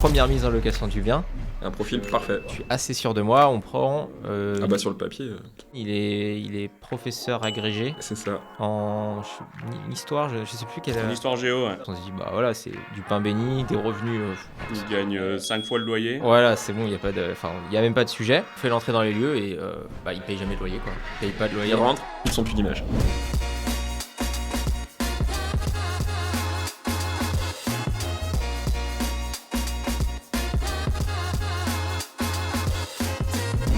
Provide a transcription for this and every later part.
première mise en location du bien. Un profil parfait. Je suis assez sûr de moi. On prend. Sur le papier, Il est professeur agrégé c'est ça. en histoire. Je sais plus quelle. En histoire géo, ouais. On se dit bah voilà, c'est du pain béni, des revenus. Il gagne 5 fois le loyer. Voilà, c'est bon. Il y a même pas de sujet. On fait l'entrée dans les lieux et il paye jamais de loyer quoi. Il paye pas de loyer. Il rentre, ils sont plus d'image.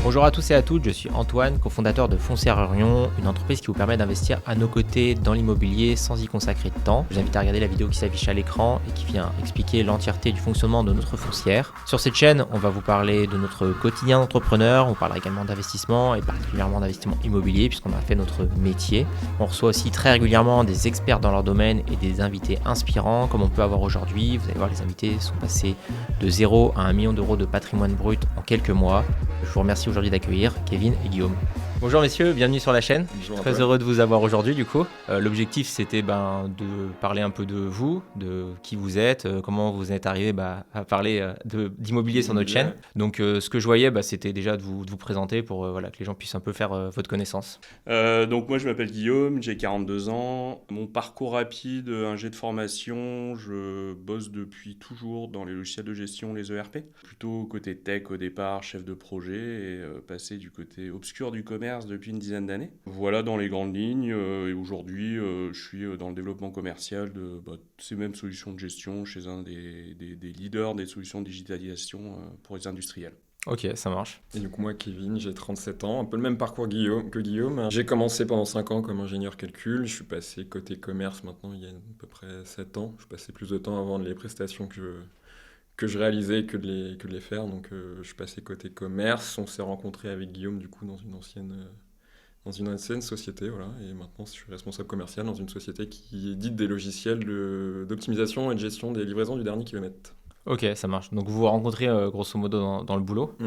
Bonjour à tous et à toutes, je suis Antoine, cofondateur de Foncière Orion, une entreprise qui vous permet d'investir à nos côtés dans l'immobilier sans y consacrer de temps. Je vous invite à regarder la vidéo qui s'affiche à l'écran et qui vient expliquer l'entièreté du fonctionnement de notre foncière. Sur cette chaîne, on va vous parler de notre quotidien d'entrepreneur, on parlera également d'investissement et particulièrement d'investissement immobilier puisqu'on a fait notre métier. On reçoit aussi très régulièrement des experts dans leur domaine et des invités inspirants comme on peut avoir aujourd'hui. Vous allez voir, les invités sont passés de 0 à 1 million d'euros de patrimoine brut en quelques mois. Je vous remercie aujourd'hui d'accueillir Kevin et Guillaume. Bonjour messieurs, bienvenue sur la chaîne. Bonjour, Très heureux de vous avoir aujourd'hui du coup. L'objectif c'était de parler un peu de vous, de qui vous êtes, comment vous êtes arrivé à parler d'immobilier sur notre chaîne. Donc ce que je voyais c'était déjà de vous présenter pour que les gens puissent un peu faire votre connaissance. Donc moi je m'appelle Guillaume, j'ai 42 ans. Mon parcours rapide, ingé de formation, je bosse depuis toujours dans les logiciels de gestion, les ERP. Plutôt côté tech au départ, chef de projet et passé du côté obscur du commerce depuis une dizaine d'années. Voilà dans les grandes lignes et aujourd'hui je suis dans le développement commercial de ces mêmes solutions de gestion chez un des leaders des solutions de digitalisation pour les industriels. Ok, ça marche. Et du coup, moi, Kevin, j'ai 37 ans, un peu le même parcours que Guillaume. J'ai commencé pendant 5 ans comme ingénieur calcul. Je suis passé côté commerce maintenant il y a à peu près 7 ans. Je passais plus de temps à vendre les prestations que je réalisais que de les faire. Donc, je suis passé côté commerce. On s'est rencontrés avec Guillaume, du coup, dans une ancienne société. Voilà. Et maintenant, je suis responsable commercial dans une société qui édite des logiciels d'optimisation et de gestion des livraisons du dernier kilomètre. Ok, ça marche. Donc vous vous rencontrez grosso modo dans le boulot.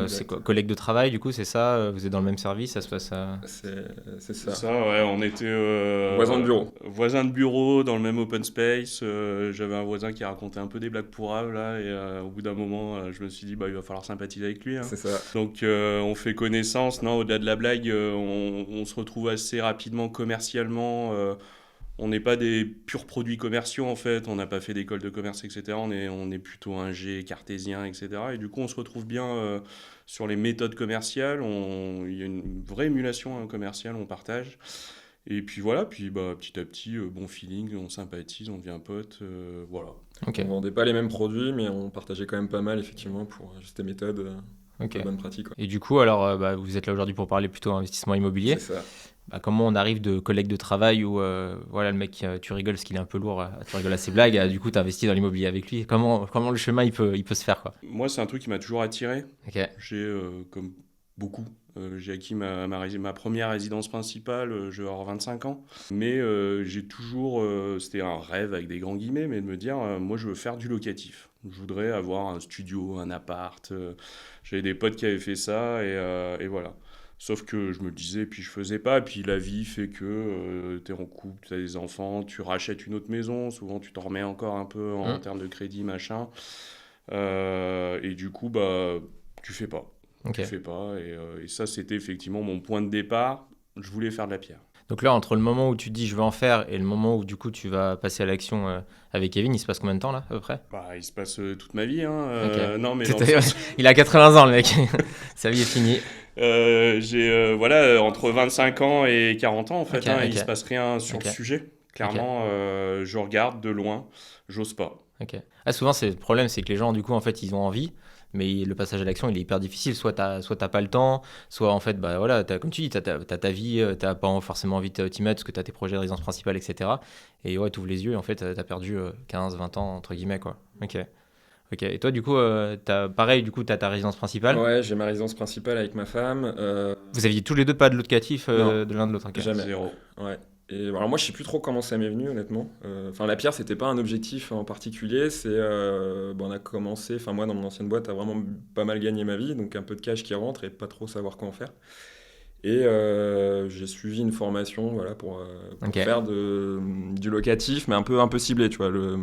C'est quoi, collègue de travail du coup, c'est ça? Vous êtes dans le même service, ça se passe C'est ça. C'est ça, ouais, on était Voisins de bureau. Voisins de bureau dans le même open space. J'avais un voisin qui racontait un peu des blagues pourrables là, et au bout d'un moment, je me suis dit il va falloir sympathiser avec lui. Hein. C'est ça. Donc on fait connaissance. Non, au-delà de la blague, on se retrouve assez rapidement commercialement. On n'est pas des purs produits commerciaux en fait, on n'a pas fait d'école de commerce, etc. On est plutôt ingé, cartésien, etc. Et du coup, on se retrouve bien sur les méthodes commerciales. Il y a une vraie émulation commerciale, on partage. Et puis voilà, petit à petit, bon feeling, on sympathise, on devient pote, voilà. Ok. On vendait pas les mêmes produits, mais on partageait quand même pas mal effectivement pour juste des méthodes, Ok. de bonnes pratiques. Quoi. Et du coup, alors, vous êtes là aujourd'hui pour parler plutôt investissement immobilier. C'est ça. Comment on arrive de collègue de travail où le mec, tu rigoles parce qu'il est un peu lourd, tu rigoles à ses blagues, du coup tu investis dans l'immobilier avec lui. Comment le chemin il peut se faire quoi? Moi, c'est un truc qui m'a toujours attiré. Ok. J'ai, comme beaucoup, j'ai acquis ma première résidence principale, je vais avoir 25 ans. Mais j'ai toujours, c'était un rêve avec des grands guillemets, mais de me dire, moi je veux faire du locatif. Je voudrais avoir un studio, un appart. J'avais des potes qui avaient fait ça et voilà. Sauf que je me le disais, puis je faisais pas. Puis la vie fait que tu es en couple, tu as des enfants, tu rachètes une autre maison. Souvent, tu t'en remets encore un peu en termes de crédit, machin. Et du coup, tu fais pas. Okay. Tu fais pas. Et ça, c'était effectivement mon point de départ. Je voulais faire de la pierre. Donc là, entre le moment où tu te dis je veux en faire et le moment où du coup tu vas passer à l'action avec Kevin, il se passe combien de temps là à peu près? Il se passe toute ma vie. Hein. Okay. Non, mais il a 80 ans le mec. Sa vie est finie. J'ai entre 25 ans et 40 ans en fait. Okay. Il se passe rien sur le sujet. Clairement, je regarde de loin. J'ose pas. Okay. Souvent, le problème, c'est que les gens, du coup, en fait, ils ont envie, mais le passage à l'action, il est hyper difficile. Soit t'as pas le temps, soit, en fait, comme tu dis, t'as ta vie, t'as pas forcément envie de t'y mettre parce que t'as tes projets de résidence principale, etc. Et ouais, t'ouvres les yeux et en fait, t'as perdu 15, 20 ans, entre guillemets, quoi. Ok. Et toi, du coup, t'as ta résidence principale? Ouais, j'ai ma résidence principale avec ma femme. Vous aviez tous les deux pas de locatif de l'un de l'autre? Okay. Jamais. Zéro. Ouais. Et alors moi je sais plus trop comment ça m'est venu honnêtement. La pierre c'était pas un objectif en particulier, on a commencé, moi dans mon ancienne boîte à vraiment pas mal gagner ma vie, donc un peu de cash qui rentre et pas trop savoir quoi en faire. Et j'ai suivi une formation voilà, pour Ok. faire du locatif, mais un peu ciblé, tu vois, le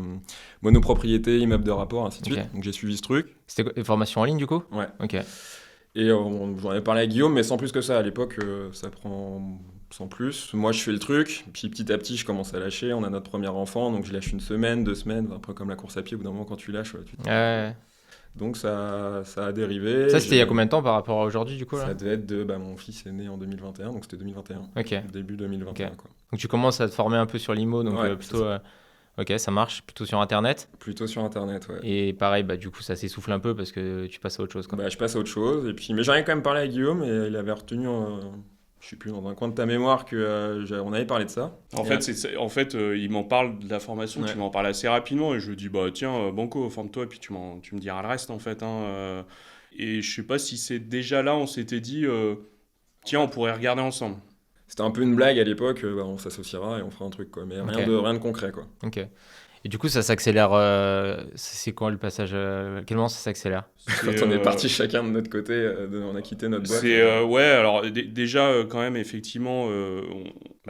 monopropriété, immeuble de rapport, ainsi de suite. Ok. Donc j'ai suivi ce truc. C'était quoi, une formation en ligne du coup? Ouais. Ok. Et j'en ai parlé à Guillaume, mais sans plus que ça. À l'époque, ça prend sans plus. Moi, je fais le truc, puis petit à petit, je commence à lâcher. On a notre premier enfant, donc je lâche 1 semaine, 2 semaines, un peu comme la course à pied. Au bout d'un moment, quand tu lâches, Ouais. donc ça a dérivé. Ça, c'était il y a combien de temps par rapport à aujourd'hui du coup là? Ça devait être mon fils est né en 2021, donc c'était 2021. Ok. Début 2021, Ok. quoi. Donc tu commences à te former un peu sur l'IMO, donc Ouais, plutôt. Ok, ça marche, plutôt sur Internet. Plutôt sur Internet, ouais. Et pareil, bah, du coup, ça s'essouffle un peu parce que tu passes à autre chose, quoi. Je passe à autre chose. Et puis, mais j'en ai quand même parlé à Guillaume et il avait retenu, je sais plus, dans un coin de ta mémoire on avait parlé de ça. En fait, il m'en parle de la formation, Ouais. tu m'en parles assez rapidement et je lui dis bah tiens Banco, forme-toi et puis tu me diras le reste en fait. Et je sais pas si c'est déjà là, on s'était dit tiens on pourrait regarder ensemble. C'était un peu une blague à l'époque, on s'associera et on fera un truc, quoi. Mais Ok. rien de concret, quoi. Ok. Et du coup, ça s'accélère. C'est quoi le passage quel moment ça s'accélère? Quand on est parti chacun de notre côté, on a quitté notre boîte. Ouais, alors déjà quand même effectivement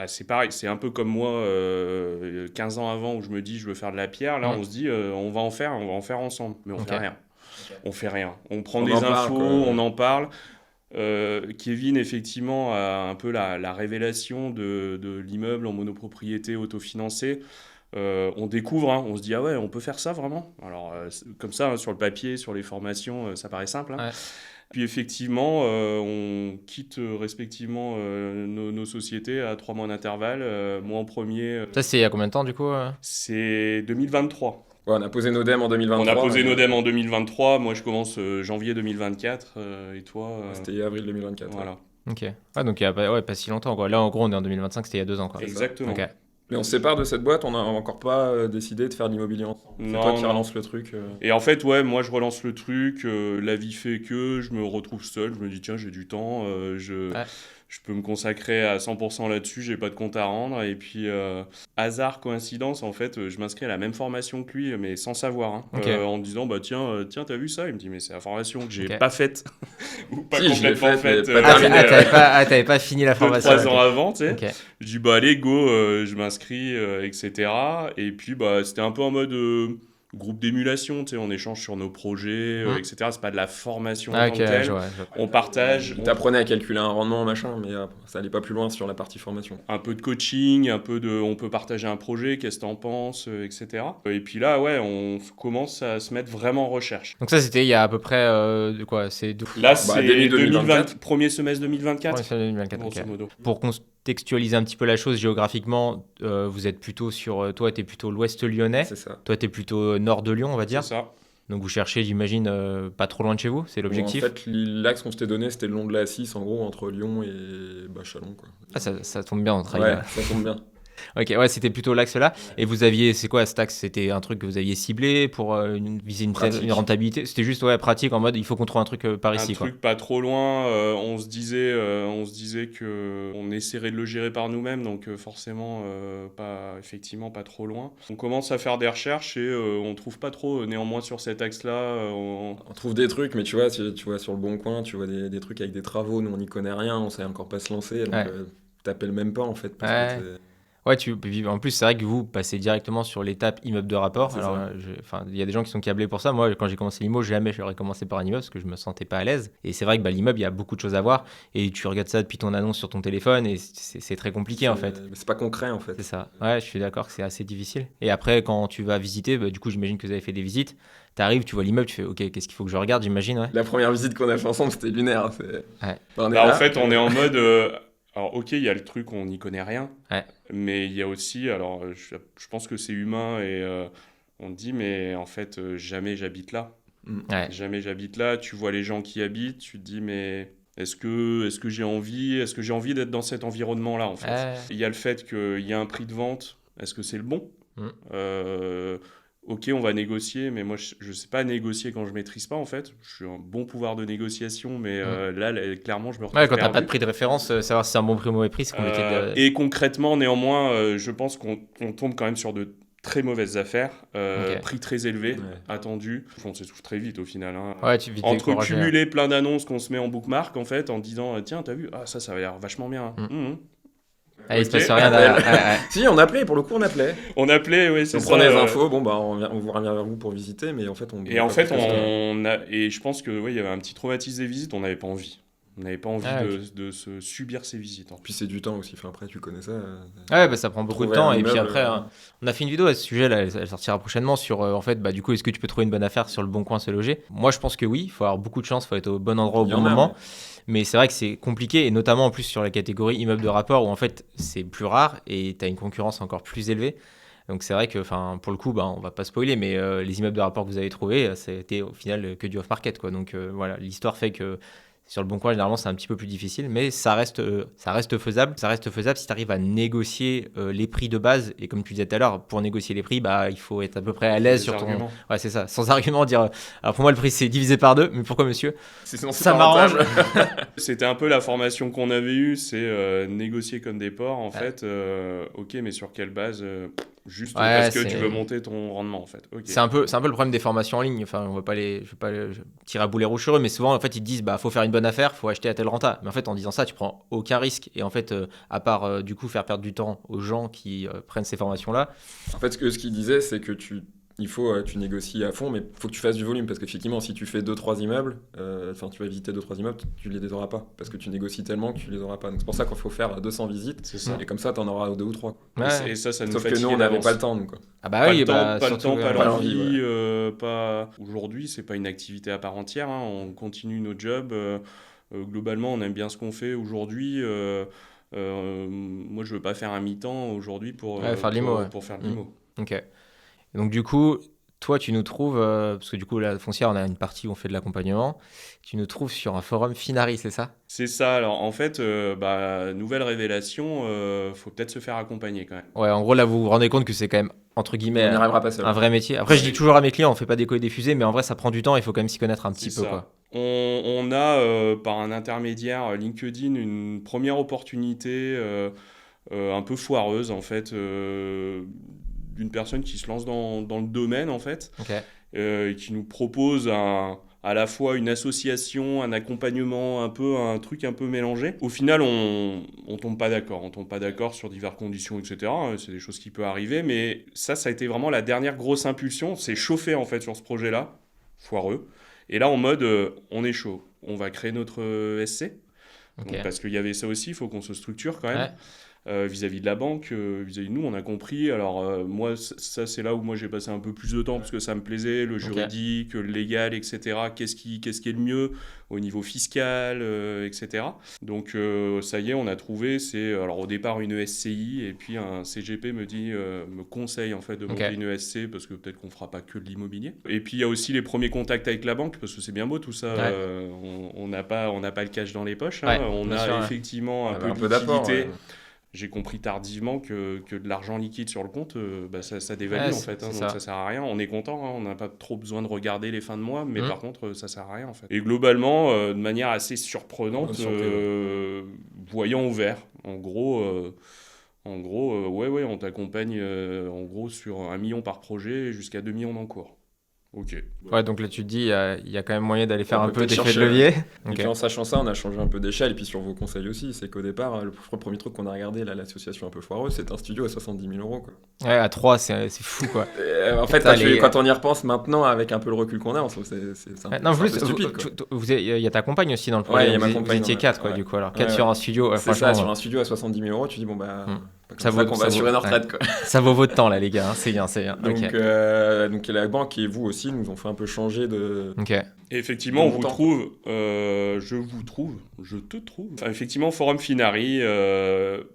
c'est pareil, c'est un peu comme moi 15 ans avant où je me dis je veux faire de la pierre, là Ouais. on se dit on va en faire ensemble, mais on Ok. fait rien. On fait rien. On prend On des en parle, infos, quoi. on en parle. Kevin, effectivement, a un peu la révélation de l'immeuble en monopropriété autofinancé. On découvre, on se dit, ah ouais, on peut faire ça vraiment? Alors, comme ça, sur le papier, sur les formations, ça paraît simple. Ouais. Puis effectivement, on quitte respectivement nos sociétés à 3 mois d'intervalle. Moi en premier, Ça, c'est il y a combien de temps, du coup c'est 2023. Ouais, on a posé nos DEM en 2023. On a posé et nos DEM en 2023. Moi, je commence janvier 2024. Et toi C'était avril 2024. Voilà. Ok. Ouais, donc il y a pas si longtemps, quoi. Là, en gros, on est en 2025, c'était il y a 2 ans, quoi. Exactement. Ok. Mais on se sépare de cette boîte, on n'a encore pas décidé de faire de l'immobilier ensemble. C'est Non, toi qui non. relance le truc. Et en fait, ouais, moi, je relance le truc. La vie fait que je me retrouve seul. Je me dis, tiens, j'ai du temps. Je peux me consacrer à 100% là-dessus. J'ai pas de compte à rendre. Et puis, hasard, coïncidence, en fait, je m'inscris à la même formation que lui, mais sans savoir. Hein. Ok. En disant, bah tiens, t'as vu ça? Il me dit, mais c'est la formation que j'ai Ok. pas faite. Ou pas Si, je l'ai complètement faite, faite. mais pas terminée. T'avais pas fini la formation. 2-3 ans avant, tu sais. Ok. Je dis bah allez go, je m'inscris, etc. Et puis bah c'était un peu en mode groupe d'émulation, tu sais, on échange sur nos projets, etc. C'est pas de la formation en Ah, tant ok, que telle. je vois. On partage. Il t'apprenait à calculer un rendement, machin, mais ça allait pas plus loin sur la partie formation. Un peu de coaching, on peut partager un projet, qu'est-ce que t'en penses, etc. Et puis là, ouais, on commence à se mettre vraiment en recherche. Donc ça, c'était il y a à peu près de quoi? C'est Là, c'est début 2024. premier semestre 2024. Ouais, c'est 2024. Grosso Ok. modo. Pour contextualiser un petit peu la chose géographiquement, vous êtes plutôt sur. Toi, tu es plutôt l'ouest lyonnais. C'est ça. Toi, tu es plutôt nord de Lyon, on va dire. C'est ça. Donc vous cherchez, j'imagine, pas trop loin de chez vous, c'est l'objectif. En fait, l'axe qu'on s'était donné, c'était le long de la 6, en gros, entre Lyon et Chalon, quoi. Ah, ça tombe bien, on travaille Ouais, là. ça tombe bien. Ok, ouais, c'était plutôt l'axe là. Et vous aviez, c'est quoi cet axe? C'était un truc que vous aviez ciblé pour viser une rentabilité? C'était juste pratique en mode il faut qu'on trouve un truc par ici, quoi. Un truc pas trop loin. On se disait que on essaierait de le gérer par nous-mêmes, donc forcément pas trop loin. On commence à faire des recherches et on trouve pas trop. Néanmoins sur cet axe-là, On trouve des trucs, mais tu vois sur le Bon Coin, tu vois des trucs avec des travaux, nous on n'y connaît rien, on sait encore pas se lancer, donc Ouais. t'appelles même pas en fait. Parce Ouais. que Ouais, en plus, c'est vrai que vous passez directement sur l'étape immeuble de rapport. C'est Alors, ça. il y a des gens qui sont câblés pour ça. Moi, quand j'ai commencé l'IMO, jamais j'aurais commencé par un immeuble parce que je me sentais pas à l'aise. Et c'est vrai que l'immeuble, il y a beaucoup de choses à voir. Et tu regardes ça depuis ton annonce sur ton téléphone et c'est très compliqué en fait. c'est pas concret en fait. C'est ça. Ouais, je suis d'accord que c'est assez difficile. Et après, quand tu vas visiter, du coup, j'imagine que vous avez fait des visites. Tu arrives, tu vois l'immeuble, tu fais OK, qu'est-ce qu'il faut que je regarde, j'imagine, ouais. La première visite qu'on a fait ensemble, c'était lunaire. Ouais. On est Bah, là. en fait, on est en mode. Alors, ok, il y a le truc, on n'y connaît rien. Ouais. Mais il y a aussi. Alors, je pense que c'est humain et on te dit, mais en fait, jamais j'habite là. Ouais. Jamais j'habite là. Tu vois les gens qui habitent, tu te dis, mais est-ce que j'ai envie d'être dans cet environnement-là, en fait? Ouais. Il y a le fait qu'il y a un prix de vente. Est-ce que c'est le bon? Ok, on va négocier, mais moi, je sais pas négocier quand je maîtrise pas, en fait. Je suis un bon pouvoir de négociation, mais là, clairement, je me retrouve Ouais, quand t'as perdu. pas de prix de référence, savoir si c'est un bon prix ou mauvais prix, c'est compliqué. Et concrètement, néanmoins, je pense qu'on tombe quand même sur de très mauvaises affaires, Ok. prix très élevé, Ouais. attendu. On s'essouffle très vite au final. Hein. Ouais, tu vite Entre découragé. cumuler plein d'annonces qu'on se met en bookmark en fait en disant tiens t'as vu ça va l'air vachement bien. Ah, il se Ok. passe rien derrière. Ouais. Si, on appelait, pour le coup, on appelait. On appelait oui c'est On ça. prenait les infos, bon, bah, on vous revient vers vous pour visiter, mais en fait, on. Et en fait et je pense que il y avait un petit traumatisme des visites, on n'avait pas envie. On n'avait pas envie Ah, de se subir ces visites. Puis c'est du temps aussi, enfin, après, tu connais ça. Ouais, bah, ça prend beaucoup de Trouver temps. un Et puis immeuble, après, on a fait une vidéo à ce sujet, là, elle sortira prochainement sur, en fait, bah, du coup, est-ce que tu peux trouver une bonne affaire sur le bon coin se loger? Moi, je pense que oui, il faut avoir beaucoup de chance, il faut être au bon endroit au Il y bon en a, moment. Mais c'est vrai que c'est compliqué, et notamment en plus sur la catégorie immeuble de rapport, où en fait, c'est plus rare et tu as une concurrence encore plus élevée. Donc c'est vrai que, pour le coup, bah, on va pas spoiler, mais les immeubles de rapport que vous avez trouvés, c'était au final que du off-market, quoi. Donc voilà, l'histoire fait que sur le bon coin, généralement, c'est un petit peu plus difficile, mais ça reste faisable. Ça reste faisable si tu arrives à négocier les prix de base. Et comme tu disais tout à l'heure, pour négocier les prix, bah, il faut être à peu près à l'aise sur ton. Arguments. Ouais, c'est ça. Sans argument, dire. Alors pour moi, le prix, c'est divisé par 2, mais pourquoi, monsieur? Sinon, c'est Ça pas m'arrange. rentable. C'était un peu la formation qu'on avait eue, c'est négocier comme des porcs en Ouais. fait. Ok, mais sur quelle base Juste Ouais, parce que c'est- tu veux monter ton rendement en fait. Ok. C'est un peu le problème des formations en ligne. Enfin, je vais pas tirer à boulet rouge sur eux, mais souvent, en fait, ils te disent, bah, faut faire une bonne affaire, faut acheter à tel renta. Mais en fait, en disant ça, tu prends aucun risque. Et en fait, à part, du coup, faire perdre du temps aux gens qui prennent ces formations-là. En fait, ce qu'il disait, c'est que tu négocies à fond, mais il faut que tu fasses du volume, parce qu'effectivement, si tu fais 2-3 immeubles, tu vas visiter 2-3 immeubles, tu les auras pas, parce que tu négocies tellement que tu les auras pas. Donc c'est pour ça qu'il faut faire 200 visites, C'est ça. et comme ça, tu en auras 2 ou 3. Ouais. Et ça nous Sauf que fatiguait nous, on n'avait d'avance. pas le temps, nous, quoi. Ah bah Pas oui, le temps, bah, pas le surtout, temps, pas pas l'envie. l'envie, Pas... Aujourd'hui, c'est pas une activité à part entière. Hein. On continue nos jobs. Globalement, on aime bien ce qu'on fait aujourd'hui. Moi, je veux pas faire un mi-temps aujourd'hui pour, Ouais, faire de l'IMO, ouais. pour faire de l'IMO. Ok. Et donc du coup, toi, tu nous trouves, parce que du coup, la foncière, on a une partie où on fait de l'accompagnement. Tu nous trouves sur un forum Finari, c'est ça? C'est ça. Alors, en fait, nouvelle révélation, faut peut-être se faire accompagner quand même. Ouais, en gros, là, vous vous rendez compte que c'est quand même, entre On guillemets, n'y arrivera pas seul. un vrai métier. Après, je dis toujours à mes clients, on fait pas d'écho et des fusées, mais en vrai, ça prend du temps, il faut quand même s'y connaître un petit C'est peu, ça. quoi. On a, par un intermédiaire LinkedIn, une première opportunité un peu foireuse, en fait, d'une personne qui se lance dans le domaine, en fait, Ok. et qui nous propose à la fois une association, un accompagnement, un truc un peu mélangé. Au final, on tombe pas d'accord. On tombe pas d'accord sur diverses conditions, etc. C'est des choses qui peuvent arriver, mais ça a été vraiment la dernière grosse impulsion. C'est chauffé, en fait, sur ce projet-là, foireux. Et là, en mode, on est chaud. On va créer notre SC. Ok. Donc, parce qu'il y avait ça aussi, il faut qu'on se structure quand même. Ouais. Vis-à-vis de la banque, vis-à-vis de nous, on a compris. Alors, moi, ça, c'est là où moi j'ai passé un peu plus de temps parce que ça me plaisait, le juridique, le légal, etc. Qu'est-ce qui est le mieux au niveau fiscal, etc. Donc, ça y est, on a trouvé. C'est alors au départ une SCI et puis un CGP me conseille en fait de monter une ESC parce que peut-être qu'on fera pas que de l'immobilier. Et puis il y a aussi les premiers contacts avec la banque parce que c'est bien beau tout ça. Ouais. On n'a pas le cash dans les poches. Ouais, On bien a sûr, ouais. effectivement un peu de d'apport. liquidité. J'ai compris tardivement que de l'argent liquide sur le compte, ça dévalue Ouais, en fait. Donc ça sert à rien. On est content, on n'a pas trop besoin de regarder les fins de mois, mais par contre, ça sert à rien en fait. Et globalement, de manière assez surprenante, voyant ouvert. En gros, on t'accompagne en gros sur 1 million par projet jusqu'à 2 millions d'encours. Ok. Ouais, donc là, tu te dis, il y a quand même moyen d'aller faire On un peut peu peut-être d'effet de chercher. levier. Et puis en sachant ça, on a changé un peu d'échelle. Et puis sur vos conseils aussi, c'est qu'au départ, le premier truc qu'on a regardé, là, l'association un peu foireuse, c'était un studio à 70 000 euros. Quoi. Ouais, à 3, c'est fou, quoi. Et, en fait, quand on y repense maintenant, avec un peu le recul qu'on a, on se trouve que c'est un, Non, c'est un peu plus, stupide. Quoi. il y a ta compagne aussi dans le Ouais, projet. il y a ma Vous compagne, étiez ouais. 4, quoi, Ouais. du coup. Alors, 4 Ouais, sur ouais. un studio, C'est franchement, ça, sur un studio à 70 000 euros, tu dis, bon, bah, ça ça vaut- qu'on ça va assurer vaut- nos retraites. Quoi. ça vaut votre temps, là, les gars. Hein. C'est bien, c'est bien. Donc, Ok. donc la banque et vous aussi nous ont fait un peu changer de. Ok. Et effectivement, on De vous montant. trouve, je te trouve. Enfin, effectivement, Forum Finari,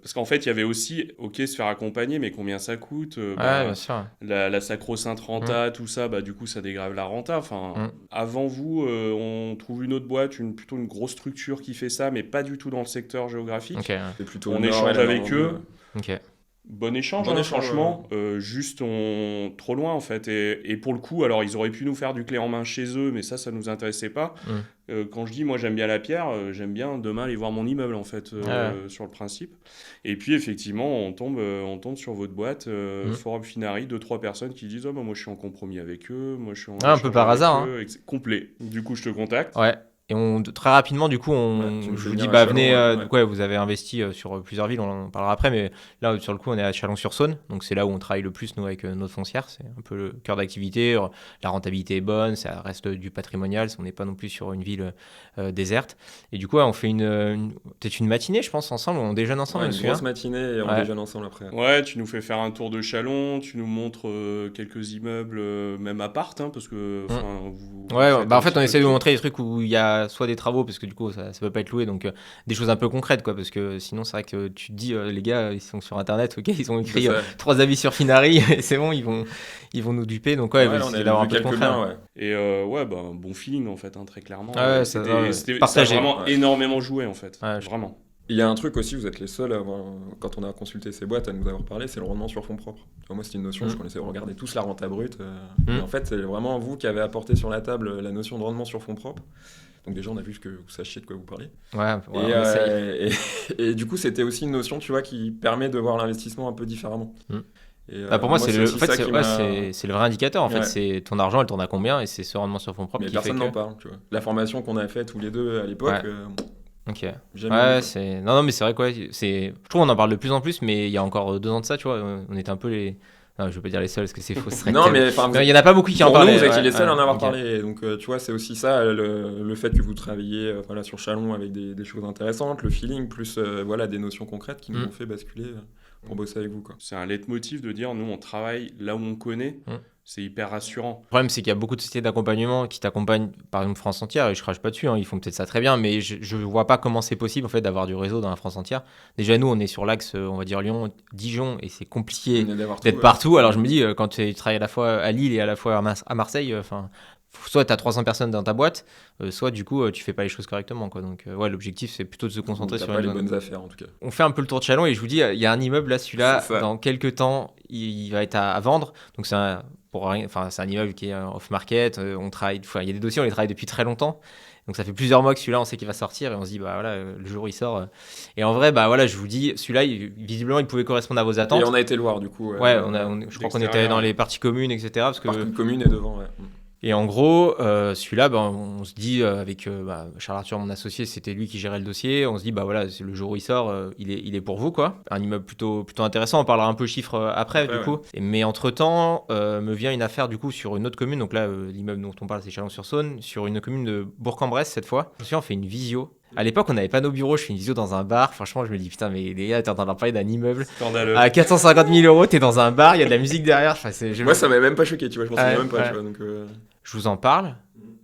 parce qu'en fait, il y avait aussi, ok, se faire accompagner, mais combien ça coûte Ouais, bien sûr. la sacro-sainte renta, tout ça, bah, du coup, ça dégrave la renta. Enfin, avant vous, on trouve une autre boîte, plutôt une grosse structure qui fait ça, mais pas du tout dans le secteur géographique. Ok. C'est plutôt On le Nord échange et la avec Normandie. eux. Ok. Bon échange, Bon hein, échange, franchement. Juste, trop loin, en fait. Et pour le coup, alors, ils auraient pu nous faire du clé en main chez eux, mais ça nous intéressait pas. Quand je dis, moi, j'aime bien la pierre, j'aime bien demain aller voir mon immeuble, en fait, sur le principe. Et puis, effectivement, on tombe sur votre boîte, Forum Finari, 2-3 personnes qui disent, oh, bah, moi, je suis en compromis avec eux, moi, je suis en Un peu échange par avec hasard, eux, complet. Du coup, je te contacte. Ouais. Et très rapidement, du coup, tu me je fais vous dis, venir à bah Chalon, venez, ouais. donc vous avez investi sur plusieurs villes, on en parlera après, mais là, sur le coup, on est à Chalon-sur-Saône, donc c'est là où on travaille le plus, nous, avec notre foncière, c'est un peu le cœur d'activité, la rentabilité est bonne, ça reste du patrimonial, on n'est pas non plus sur une ville déserte, et du coup, on fait peut-être une matinée, je pense, ensemble, on déjeune ensemble, Ouais, je me une grosse souviens. matinée et on déjeune ensemble après. Ouais, tu nous fais faire un tour de Chalon, tu nous montres quelques immeubles, même appart, hein, parce que vous Ouais, faites bah un en fait, petit on peu essaie de tout. vous montrer des trucs où il y a soit des travaux, parce que du coup, ça peut pas être loué, donc des choses un peu concrètes, quoi, parce que sinon, c'est vrai que tu te dis, les gars, ils sont sur Internet, ok, ils ont écrit 3 avis sur Finari, et c'est bon, ils vont nous duper, donc ouais, là, on c'est a d'avoir un vu peu de quelques concret. biens, ouais. Et ouais, bah, un bon feeling, en fait, hein, très clairement. Ah ouais, ça a partagé. vraiment énormément joué, en fait. Ouais, Vraiment. Il y a un truc aussi, vous êtes les seuls, quand on a consulté ces boîtes, à nous avoir parlé, c'est le rendement sur fonds propres. Tu vois, moi, c'était une notion, je connaissais, regardez tous la renta brute. Et en fait, c'est vraiment vous qui avez apporté sur la table la notion de rendement sur fonds propres. Donc déjà, on a vu que vous sachiez de quoi vous parliez. Ouais, on essaye. Et du coup, c'était aussi une notion, tu vois, qui permet de voir l'investissement un peu différemment. Et, Bah pour moi, c'est le vrai indicateur. En fait, Ouais. c'est ton argent, elle tourne à combien, et c'est ce rendement sur fonds propres Mais qui fait personne que. n'en parle, tu vois. La formation qu'on a faite tous les deux à l'époque, Ouais. Ok. jamais Ouais, vu, c'est. Non, mais c'est vrai quoi. Je trouve qu'on en parle de plus en plus, mais il y a encore 2 ans de ça, tu vois, on était un peu les. Non, je veux pas dire les seuls, parce que c'est faux. Non, mais il y en a pas beaucoup qui en pour nous, parlaient. vous étiez les seuls à en avoir ok. parlé. Et donc, tu vois, c'est aussi ça, le fait que vous travaillez voilà, sur Chalon avec des choses intéressantes, le feeling, plus voilà, des notions concrètes qui nous ont fait basculer pour bosser avec vous, quoi. C'est un leitmotiv de dire, nous, on travaille là où on connaît. C'est hyper rassurant. Le problème, c'est qu'il y a beaucoup de sociétés d'accompagnement qui t'accompagnent, par exemple France entière, et je crache pas dessus, ils font peut-être ça très bien, mais je vois pas comment c'est possible en fait d'avoir du réseau dans la France entière. Déjà, nous, on est sur l'axe, on va dire Lyon-Dijon, et c'est compliqué d'être partout. Alors je me dis, quand tu travailles à la fois à Lille et à la fois à Marseille, soit tu as 300 personnes dans ta boîte, soit du coup tu fais pas les choses correctement, quoi. Donc l'objectif c'est plutôt de se concentrer sur pas les bonnes affaires en tout cas. On fait un peu le tour de Chalon, et je vous dis, il y a un immeuble là, celui-là, dans quelques temps il va être à vendre. Donc c'est un immeuble qui est off-market, on travaille, il y a des dossiers, on les travaille depuis très longtemps. Donc ça fait plusieurs mois que celui-là, on sait qu'il va sortir, et on se dit, bah voilà, le jour où il sort. Et en vrai, bah voilà, je vous dis, celui-là, visiblement, il pouvait correspondre à vos attentes. Et on a été le voir du coup. Ouais, je crois qu'on était dans les parties communes, etc. Parce que partie commune est devant, ouais. Et en gros, celui-là, on se dit avec Charles Arthur, mon associé, c'était lui qui gérait le dossier. On se dit, bah voilà, le jour où il sort, il est pour vous, quoi. Un immeuble plutôt intéressant. On parlera un peu chiffres après, du coup. Mais entre-temps, me vient une affaire, du coup, sur une autre commune. Donc là, l'immeuble dont on parle, c'est Chalon-sur-Saône. Sur une commune de Bourg-en-Bresse, cette fois. Je me souviens, on fait une visio. À l'époque, on n'avait pas nos bureaux. Je fais une visio dans un bar. Franchement, je me dis, putain, mais les gars, t'es en train de parler d'un immeuble. Scandaleux. À 450 000 euros, t'es dans un bar, il y a de la musique derrière. Enfin, moi, ça m'avait même pas choqué, tu vois. Je m'en souviens même pas, tu vois. Donc, je vous en parle.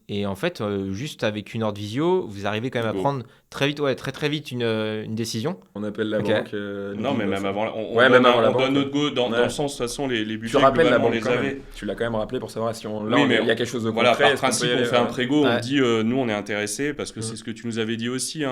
Et en fait, juste avec 1 heure de visio, vous arrivez quand même à prendre très vite, très vite une décision. On appelle la banque. Non, mais même avant, on donne notre go dans le sens, de toute façon, les budgets, tu rappelles la on banque les avait. Tu l'as quand même rappelé pour savoir si il mais y a quelque chose de concret. Voilà, par principe, on fait un prégo, on dit, nous, on est intéressés, parce que c'est ce que tu nous avais dit aussi,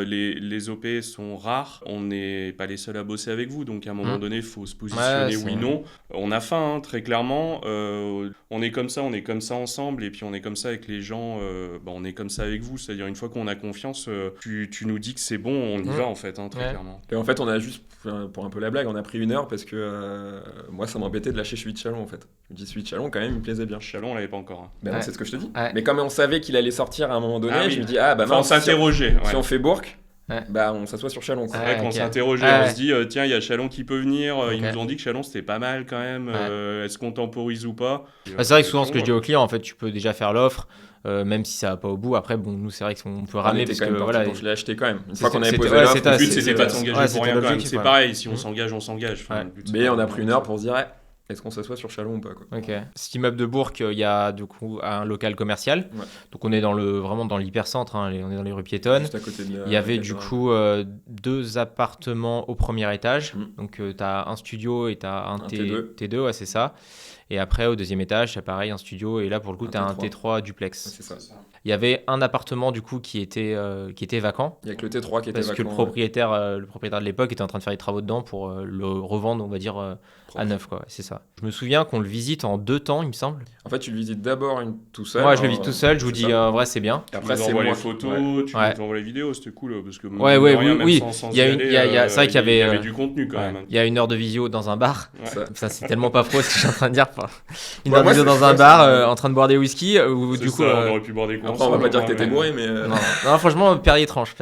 les OP sont rares, on n'est pas les seuls à bosser avec vous, donc à un moment donné, il faut se positionner oui-non. On a faim, très clairement, on est comme ça ensemble, et puis on est comme ça avec les gens, on est comme ça avec vous, c'est-à-dire une fois qu'on a confiance, tu nous dis que c'est bon, on y va en fait, très clairement. Et en fait, on a juste, pour un peu la blague, on a pris 1 heure parce que moi, ça m'embêtait de lâcher celui de Chalon en fait. Je me dis, celui de Chalon, quand même, il me plaisait bien. Chalon, on l'avait pas encore. Ben non, c'est ce que je te dis. Mais comme on savait qu'il allait sortir à un moment donné, je me dis, on s'interrogeait. Si on fait Bourg, on s'assoit sur Chalon. C'est vrai qu'on s'interrogeait, on se dit, tiens, il y a Chalon qui peut venir. Ils nous ont dit que Chalon, c'était pas mal quand même. Est-ce qu'on temporise ou pas? C'est vrai que souvent, ce que je dis aux clients, en fait, tu peux déjà faire l'offre. Même si ça va pas au bout, après nous c'est vrai qu'on peut ramener parce que voilà, je l'ai acheté quand même. Une fois qu'on avait posé l'offre, le but c'était pas de s'engager pour rien quand même. C'est pareil, si on s'engage, on s'engage. Mais on a pris 1 heure pour se dire, est-ce qu'on s'assoit sur Chalon ou pas, quoi. Ok. Cet immeuble de Bourg, il y a du coup un local commercial. Donc on est vraiment dans l'hypercentre, on est dans les rues piétonnes. Juste à côté de il y avait du coup 2 appartements au premier étage. Donc tu as un studio et tu as un T2, ouais, c'est ça. Et après, au 2e étage, c'est pareil, un studio. Et là, pour le coup, tu as un T3 duplex. C'est ça. Il y avait un appartement du coup qui était vacant. Il y a que le T3 qui était Parce vacant. que le propriétaire de l'époque était en train de faire des travaux dedans pour le revendre, on va dire, à neuf, quoi. C'est ça. Je me souviens qu'on le visite en 2 temps, il me semble. En fait, tu le visites d'abord tout seul. Moi, je le visite tout seul. Je vous c'est dis, ça. en vrai, c'est bien. Et Après, après, tu c'est nous envoies moi. les photos, Ouais. tu Ouais. nous envoies les vidéos, c'était cool parce que Ouais, mine de ouais, rien, oui, même oui. sans Il y a y une- aller, il y a- c'est vrai qu'il y avait, il y avait du contenu quand même. Il y a 1 heure de visio dans un bar. Ça. Ça, c'est tellement pas pro ce que je suis en train de dire. Une Ouais, heure de moi, visio c'est dans un ça, bar c'est- en train de boire des whisky. Ou C'est du ça, coup, on aurait pu boire des coups Après, on va ensemble, pas dire que ouais, t'étais mais- bourré, mais. non, franchement, Perrier tranche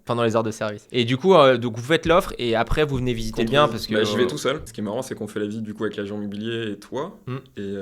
pendant les heures de service. Et du coup, donc vous faites l'offre et après vous venez visiter bien parce que. J'y vais tout seul. Ce qui est marrant, c'est qu'on fait la visite du coup avec l'agent immobilier et toi. Mm. Et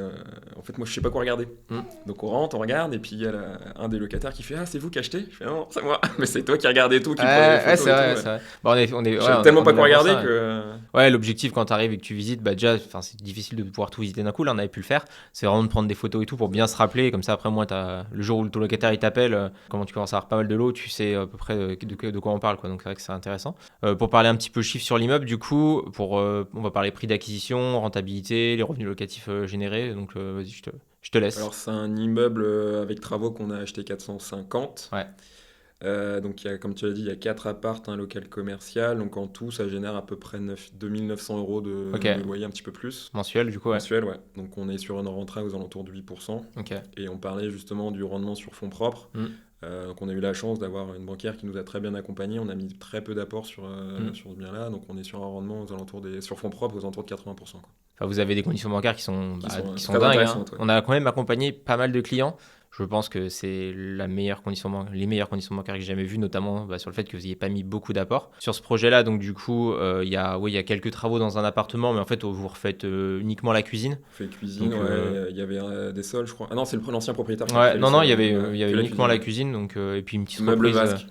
en fait, moi, je sais pas quoi regarder. Mm. Donc on rentre, on regarde, et puis il y a un des locataires qui fait Ah, c'est vous qui achetez Je fais Non, c'est moi. Mais c'est toi qui regardais tout, qui prenais les photos. c'est vrai, et tout, c'est vrai. Bon, Je savais tellement pas quoi regarder que. Ouais, l'objectif quand tu arrives et que tu visites, bah déjà, c'est difficile de pouvoir tout visiter d'un coup. Là, on avait pu le faire. C'est vraiment de prendre des photos et tout pour bien se rappeler. Comme ça, après, moi, le jour où ton locataire il t'appelle, comment tu commences à avoir pas mal de l'eau, tu sais à peu près de quoi on parle, quoi. Donc, c'est vrai que c'est intéressant. Pour parler un petit peu chiffres sur l'immeuble, du coup, on va parler prix d'acquisition, rentabilité, les revenus locatifs générés. Donc, vas-y, je te laisse. Alors, c'est un immeuble avec travaux qu'on a acheté 450. Ouais. Donc, comme tu l'as dit, il y a 4 apparts, un local commercial. Donc, en tout, ça génère à peu près 2900 euros de loyer, un petit peu plus. Mensuel, du coup, ouais. Mensuel, ouais. Donc, on est sur une rentrée aux alentours de 8%. Ok. Et on parlait justement du rendement sur fonds propres. Donc, on a eu la chance d'avoir une banquière qui nous a très bien accompagnés. On a mis très peu d'apports sur ce bien-là. Donc, on est sur un rendement sur fonds propres aux alentours de 80%. Quoi. Enfin, vous avez des conditions bancaires qui sont très dingues. Hein. intéressantes, ouais. On a quand même accompagné pas mal de clients. Je pense que c'est les meilleures conditions bancaires que j'ai jamais vues, notamment sur le fait que vous n'ayez pas mis beaucoup d'apports. Sur ce projet-là, donc du coup, il y a quelques travaux dans un appartement, mais en fait, vous refaites uniquement la cuisine. On fait cuisine, Donc, il y avait des sols, je crois. Ah non, c'est l'ancien propriétaire. Ouais, non, il y avait que uniquement la cuisine, donc, et puis une petite meuble reprise. vasque.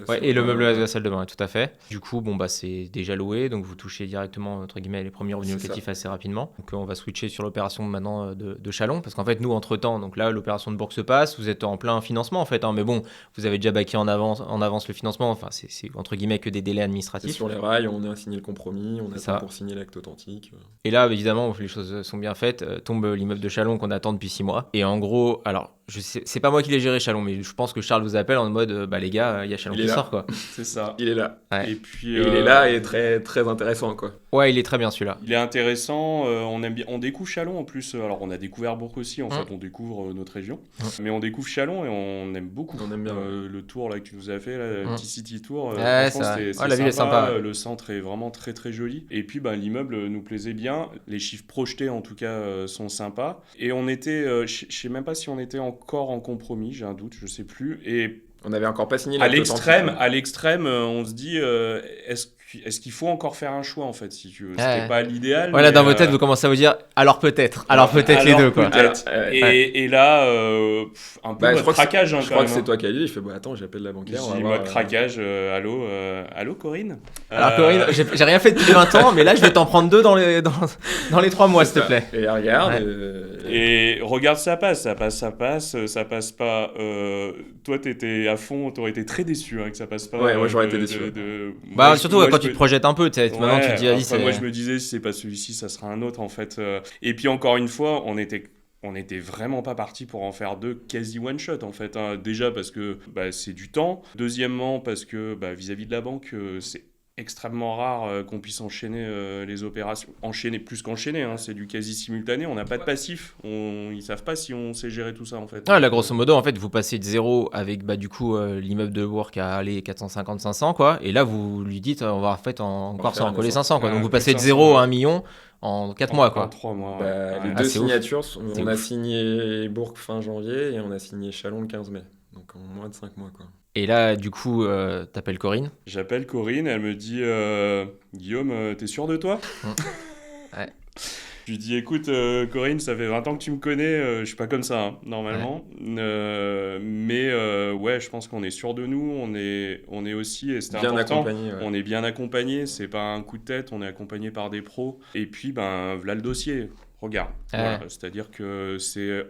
Ouais, et le meuble à la salle de bain, tout à fait. Du coup, c'est déjà loué, donc vous touchez directement, entre guillemets, les premiers revenus locatifs assez rapidement. Donc on va switcher sur l'opération maintenant de Chalon, parce qu'en fait, nous, entre-temps, donc là, l'opération de Bourg se passe, vous êtes en plein financement, en fait, hein, mais bon, vous avez déjà backé en avance le financement, enfin, c'est entre guillemets que des délais C'est administratifs. sur les rails, on a signé le compromis, on ça. attend pour signer l'acte authentique. Et là, évidemment, les choses sont bien faites, tombe l'immeuble de Chalon qu'on attend depuis 6 mois. Et en gros, alors, c'est pas moi qui l'ai géré Chalon, mais je pense que Charles vous appelle en mode, les gars, il y a Chalon qui sort, quoi. C'est ça. Il est là. Ouais. Et puis, Et il est là et très, très intéressant, quoi. Ouais, il est très bien celui-là. il est intéressant, on aime bien, on découvre Chalon en plus, alors on a découvert Bourg aussi, en fait on découvre notre région, mais on découvre Chalon et on aime beaucoup. On aime bien. Le tour là que tu nous as fait, là, le petit city tour, Ouais, franchement c'est c'est la ville est sympa. le centre est vraiment très très joli, et puis l'immeuble nous plaisait bien, les chiffres projetés en tout cas sont sympas, et on était, je sais même pas si on était encore en compromis, j'ai un doute, je sais plus, et On n'avait encore pas signé à l'acte authentique. l'extrême, on se dit, est-ce qu'il faut encore faire un choix en fait, si tu veux. C'était Ouais. pas l'idéal. Voilà, mais, dans vos têtes, vous commencez à vous dire, alors peut-être les deux, quoi. peut-être. Et là, un peu Bah, je mode crois que craquage. Je crois que c'est toi qui as dit. Il fait attends, j'appelle la banquière. on va J'ai voir, mode craquage. Allô Corinne. Alors Corinne, j'ai rien fait depuis 20 ans, mais là je vais t'en prendre 2 dans les 3 mois, s'il te plaît. Et elle regarde. Ouais. Et regarde, ça passe pas. Toi, t'étais à fond, t'aurais été très déçu que ça passe pas. Ouais, moi, j'aurais été déçu. Bah, surtout quand tu te projettes un peu, maintenant tu te dis, vas-y, c'est. Moi, je me disais, si c'est pas celui-ci, ça sera un autre en fait. Et puis encore une fois, on était vraiment pas parti pour en faire 2 quasi one shot en fait. Déjà parce que c'est du temps. Deuxièmement parce que vis-à-vis de la banque, c'est extrêmement rare qu'on puisse enchaîner les opérations. Enchaîner plus qu'enchaîner, c'est du quasi simultané. On n'a pas de passif. Ils savent pas si on sait gérer tout ça en fait. Ah, là, grosso modo, en fait, vous passez de 0 avec du coup l'immeuble de Bourg à aller 450-500, quoi. Et là, vous lui dites, on va en fait encore faire coller 900. 500, quoi. Donc vous passez de 500, 0 à 1 million en 4 mois, quoi. En 3 mois. Les Ouais. deux c'est ouf. signatures, C'est on a ouf. signé Bourg fin janvier et on a signé Chalon le 15 mai. Donc en moins de 5 mois, quoi. Et là, du coup, t'appelles Corinne. J'appelle Corinne, elle me dit Guillaume, t'es sûr de toi Ouais. Je lui dis écoute Corinne, ça fait 20 ans que tu me connais, je suis pas comme ça normalement, mais ouais, je pense qu'on est sûr de nous, on est aussi, et c'est Bien important, accompagné. Ouais. on est bien accompagné, c'est pas un coup de tête, on est accompagné par des pros, et puis voilà le dossier. Regarde, voilà, c'est-à-dire que c'est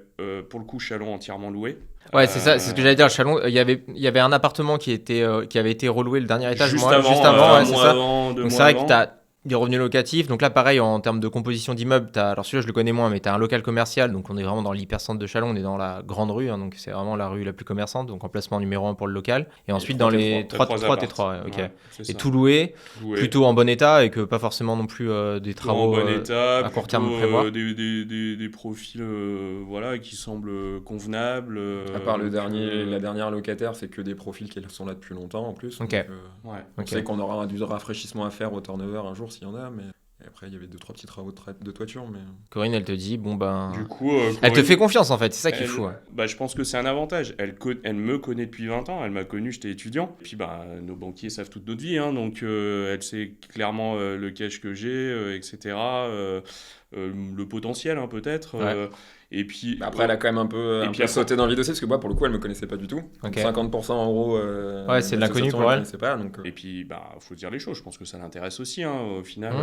pour le coup Chalon entièrement loué. Ouais, c'est ça, c'est ce que j'allais dire. Chalon, il y avait un appartement qui avait été reloué le dernier étage, Juste juste avant, avant, ouais, c'est ça. avant, 2 Donc c'est mois vrai que avant. t'as Des revenus locatifs. Donc là, pareil, en termes de composition d'immeuble, alors celui-là, je le connais moins, mais tu as un local commercial. Donc on est vraiment dans l'hypercentre de Châlons, on est dans la grande rue. Donc c'est vraiment la rue la plus commerçante. Donc emplacement numéro 1 pour le local. Et ensuite, dans les 3 T3, ouais, ok. Ouais, et tout loué, plutôt en bon état et que pas forcément non plus des travaux en bon état, à court terme prévoir. Des profils voilà, qui semblent convenables. À part la dernière locataire, c'est que des profils qui sont là depuis longtemps en plus. Ok. Donc, Ouais. on sait qu'on aura du rafraîchissement à faire au turnover un jour s'il y en a, mais et après il y avait 2-3 petits travaux de toiture. Mais Corinne, elle te dit, bon ben. Du coup, elle te fait confiance en fait, c'est ça qui est fou. Bah, je pense que c'est un avantage. Elle me connaît depuis 20 ans, elle m'a connu, j'étais étudiant. Puis bah, nos banquiers savent toute notre vie, hein, donc elle sait clairement le cash que j'ai, etc. Le potentiel, hein, peut-être. Ouais. Et puis, après, elle a quand même un peu sauté dans le vide aussi, parce que moi, pour le coup, elle me connaissait pas du tout. Okay. 50% en gros. Ouais, c'est de l'inconnu pour elle. Pas, donc, Et puis, bah, faut dire les choses. Je pense que ça l'intéresse aussi. Hein. Au final,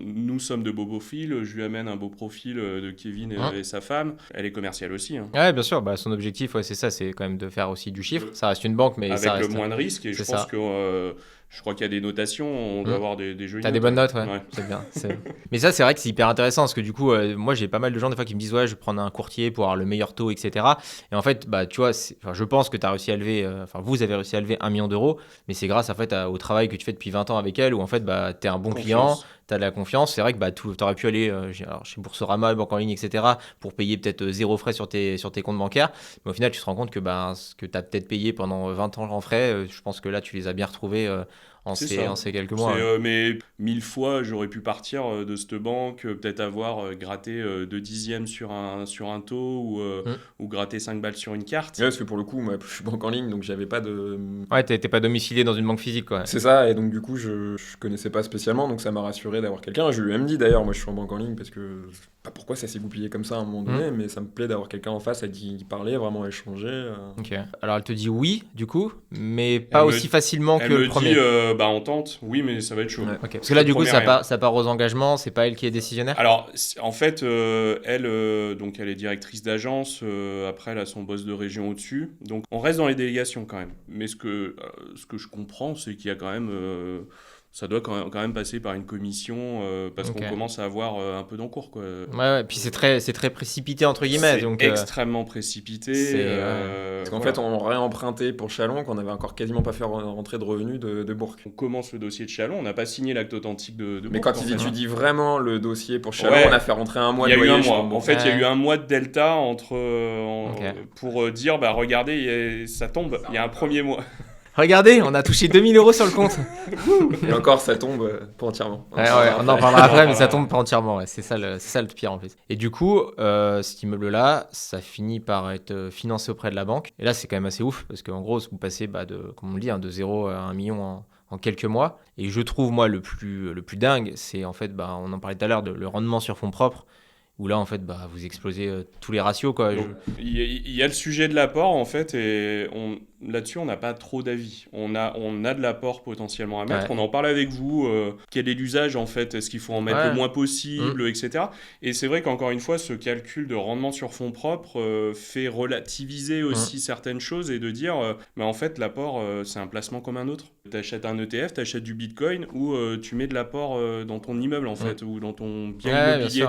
nous sommes de beaux profils. Je lui amène un beau profil de Kevin et sa femme. Elle est commerciale aussi. Hein. Ouais, bien sûr. Bah, son objectif, c'est ça, c'est quand même de faire aussi du chiffre. Ça reste une banque, mais avec ça reste le moins de risques. Et je pense que je crois qu'il y a des notations. On doit avoir des jolies. T'as des bonnes notes, ouais. C'est bien. Mais ça, c'est vrai que c'est hyper intéressant parce que du coup, moi, j'ai pas mal de gens des fois qui me disent ouais, je vais prendre un courtier pour avoir le meilleur taux, etc. Et en fait, bah, tu vois, je pense que tu as réussi à lever, vous avez réussi à lever 1 million d'euros, mais c'est grâce en fait au travail que tu fais depuis 20 ans avec elle, où en fait, bah, tu es un bon client, tu as de la confiance. C'est vrai que bah, tu aurais pu aller chez Boursorama, banque en ligne, etc. pour payer peut-être 0 frais sur tes comptes bancaires. Mais au final, tu te rends compte que ce que tu as peut-être payé pendant 20 ans en frais, je pense que là, tu les as bien retrouvés. En ces quelques mois. Mais 1000 fois, j'aurais pu partir de cette banque, peut-être avoir gratté 2 dixièmes sur un taux ou gratter 5 balles sur une carte. Ouais, parce que pour le coup, moi, je suis banque en ligne, donc j'avais pas de... Ouais, t'étais pas domicilié dans une banque physique, quoi. C'est ça, et donc du coup, je connaissais pas spécialement, donc ça m'a rassuré d'avoir quelqu'un. Je lui ai même dit d'ailleurs, moi je suis en banque en ligne, parce que... Pas pourquoi ça s'est goupillé comme ça à un moment donné, mais ça me plaît d'avoir quelqu'un en face à qui parler, vraiment échanger. Ok. Alors elle te dit oui, du coup, mais pas aussi facilement que le premier. Elle me dit, on tente, oui, mais ça va être chaud. Ouais. Okay. Parce que là, du coup, ça part aux engagements, c'est pas elle qui est décisionnaire ? Alors, en fait, elle, donc elle est directrice d'agence, après elle a son boss de région au-dessus, donc on reste dans les délégations quand même. Mais ce que je comprends, c'est qu'il y a quand même... ça doit quand même passer par une commission parce qu'on commence à avoir un peu d'encours, quoi. Ouais, puis c'est très précipité entre guillemets. C'est donc extrêmement précipité. Parce qu'en fait, on réempruntait pour Châlons qu'on avait encore quasiment pas fait rentrer de revenus de Bourg. On commence le dossier de Châlons, on n'a pas signé l'acte authentique de Bourg. Mais quand il étudie vraiment le dossier pour Châlons, on a fait rentrer un mois de loyer. Il y a eu un mois. En fait, il y a eu un mois de delta pour dire, regardez, ça tombe, il y a un premier mois. Regardez, on a touché 2000 € sur le compte. Et encore, ça tombe pas entièrement. On en parlera après, mais ça tombe pas entièrement. Ouais. C'est ça le pire en fait. Et du coup, cet immeuble-là, ça finit par être financé auprès de la banque. Et là, c'est quand même assez ouf parce qu'en gros, vous passez comme on le dit, de 0 à 1 million en quelques mois. Et je trouve, moi, le plus dingue, c'est en fait, on en parlait tout à l'heure, le rendement sur fonds propres. Où là, en fait, vous explosez tous les ratios, quoi. Il y a le sujet de l'apport, en fait, et là-dessus, on n'a pas trop d'avis. On a de l'apport potentiellement à mettre. Ouais. On en parle avec vous. Quel est l'usage, en fait ? Est-ce qu'il faut en mettre le moins possible, etc. Et c'est vrai qu'encore une fois, ce calcul de rendement sur fonds propres fait relativiser aussi certaines choses et de dire, mais en fait, l'apport, c'est un placement comme un autre. Tu achètes un ETF, tu achètes du Bitcoin ou tu mets de l'apport dans ton immeuble, en fait, ou dans ton bien immobilier.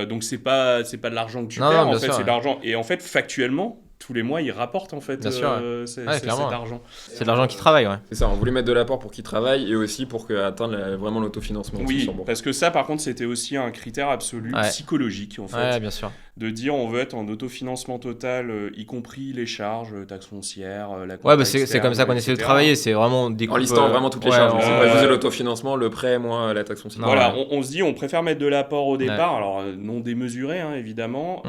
Donc c'est pas de l'argent que tu perds, en fait, c'est de l'argent. Et en fait, factuellement, tous les mois, ils rapportent en fait cet argent. C'est de l'argent qui travaille, ouais. C'est ça, on voulait mettre de l'apport pour qu'ils travaillent et aussi pour atteindre vraiment l'autofinancement. Oui, parce que ça, par contre, c'était aussi un critère absolu psychologique, en fait. Ouais, bien sûr. De dire on veut être en autofinancement total, y compris les charges, taxes foncières, la compta. Ouais, c'est comme ça qu'on essaie de travailler, c'est vraiment en listant vraiment toutes les charges. C'est pas juste l'autofinancement, le prêt, moins la taxe foncière. Voilà, on se dit on préfère mettre de l'apport au départ, alors non démesuré, hein, évidemment,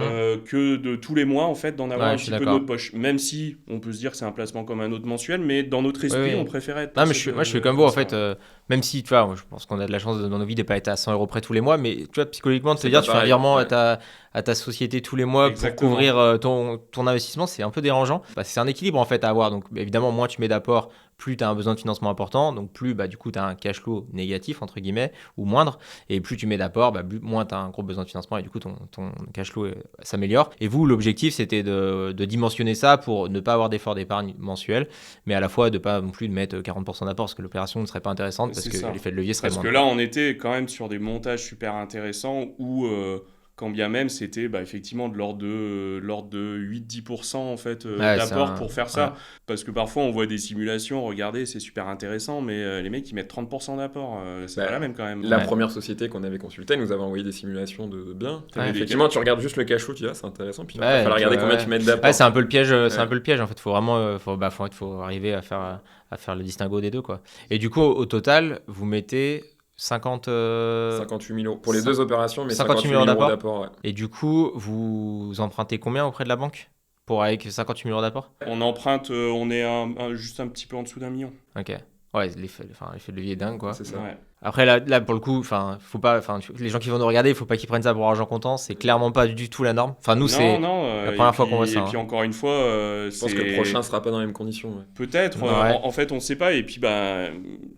que de tous les mois, en fait, d'en avoir un petit peu de notre poche. Même si on peut se dire que c'est un placement comme un autre mensuel, mais dans notre esprit, on préférait être... Non, mais moi, je suis comme vous, en fait, même si, tu vois, je pense qu'on a de la chance dans nos vies de ne pas être à 100 € près tous les mois, mais tu vois, psychologiquement, de te dire, tu fais un virement à ta société tous les mois pour couvrir ton investissement, c'est un peu dérangeant. C'est un équilibre, en fait, à avoir. Donc, évidemment, moins tu mets d'apport, plus tu as un besoin de financement important, donc plus du coup tu as un cash flow négatif, entre guillemets, ou moindre, et plus tu mets d'apport, moins tu as un gros besoin de financement, et du coup ton cash flow s'améliore. Et vous, l'objectif, c'était de dimensionner ça pour ne pas avoir d'effort d'épargne mensuel, mais à la fois de pas non plus de mettre 40% d'apport, parce que l'opération ne serait pas intéressante, parce que l'effet de levier serait moindre. Parce que là, on était quand même sur des montages super intéressants où... quand bien même c'était effectivement de l'ordre de 8-10% en fait, d'apport pour faire ça. Parce que parfois on voit des simulations, regardez, c'est super intéressant, mais les mecs ils mettent 30% d'apport, c'est pas la même quand même. La première société qu'on avait consultée nous avait envoyé des simulations de bien. Effectivement, tu regardes juste le cash flow, tu dis c'est intéressant, puis il va falloir regarder combien tu mets d'apport. C'est un peu le piège, c'est un peu le piège en fait. Faut vraiment, faut arriver à faire le distinguo des deux quoi. Et du coup au total, vous mettez 58 000 euros pour les deux opérations, mais 58 000 euros d'apport. Ouais. Et du coup, vous empruntez combien auprès de la banque avec 58 000 euros d'apport ? On emprunte, on est juste un petit peu en dessous d'1 million. Ok. Ouais, l'effet de levier est dingue quoi. C'est ça. Ouais. Après là pour le coup, faut pas, les gens qui vont nous regarder, il faut pas qu'ils prennent ça pour argent comptant. C'est clairement pas du tout la norme. Enfin nous c'est la première fois qu'on voit ça. Et puis encore une fois, je pense que le prochain sera pas dans les mêmes conditions. Ouais. Peut-être. En fait, on sait pas. Et puis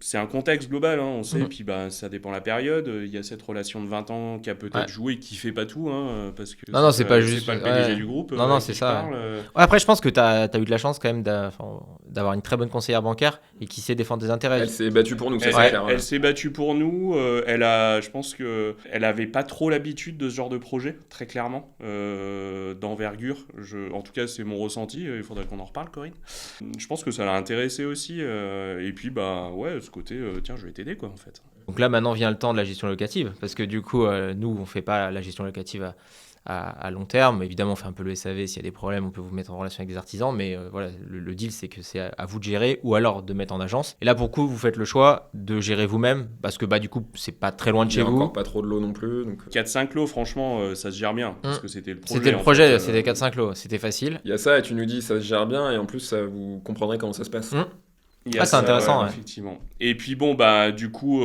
c'est un contexte global. On sait. Et puis ça dépend la période. Il y a cette relation de 20 ans qui a peut-être joué, qui fait pas tout, parce que non, c'est pas juste. C'est pas le PDG du groupe. Non, c'est ça. Après, je pense que t'as eu de la chance quand même d'avoir une très bonne conseillère bancaire et qui sait défendre tes intérêts. Elle s'est battue pour nous. Elle s'est battue pour nous. Je pense qu'elle avait pas trop l'habitude de ce genre de projet, très clairement, d'envergure. En tout cas, c'est mon ressenti. Il faudrait qu'on en reparle, Corinne. Je pense que ça l'a intéressé aussi. Et puis, ce côté, tiens, je vais t'aider, quoi, en fait. Donc là, maintenant vient le temps de la gestion locative, parce que du coup, nous, on fait pas la gestion locative à long terme. Évidemment, on fait un peu le SAV. S'il y a des problèmes, on peut vous mettre en relation avec des artisans. Mais le deal, c'est que c'est à vous de gérer ou alors de mettre en agence. Et là, pour le coup, vous faites le choix de gérer vous-même parce que du coup, c'est pas très loin de chez vous. Il n'y a encore pas trop de lots non plus. 4-5 lots, franchement, ça se gère bien. Parce que c'était le projet. C'était le projet, c'était 4-5 lots. C'était facile. Il y a ça et tu nous dis ça se gère bien. Et en plus, vous comprendrez comment ça se passe. C'est intéressant. Effectivement. Et puis du coup,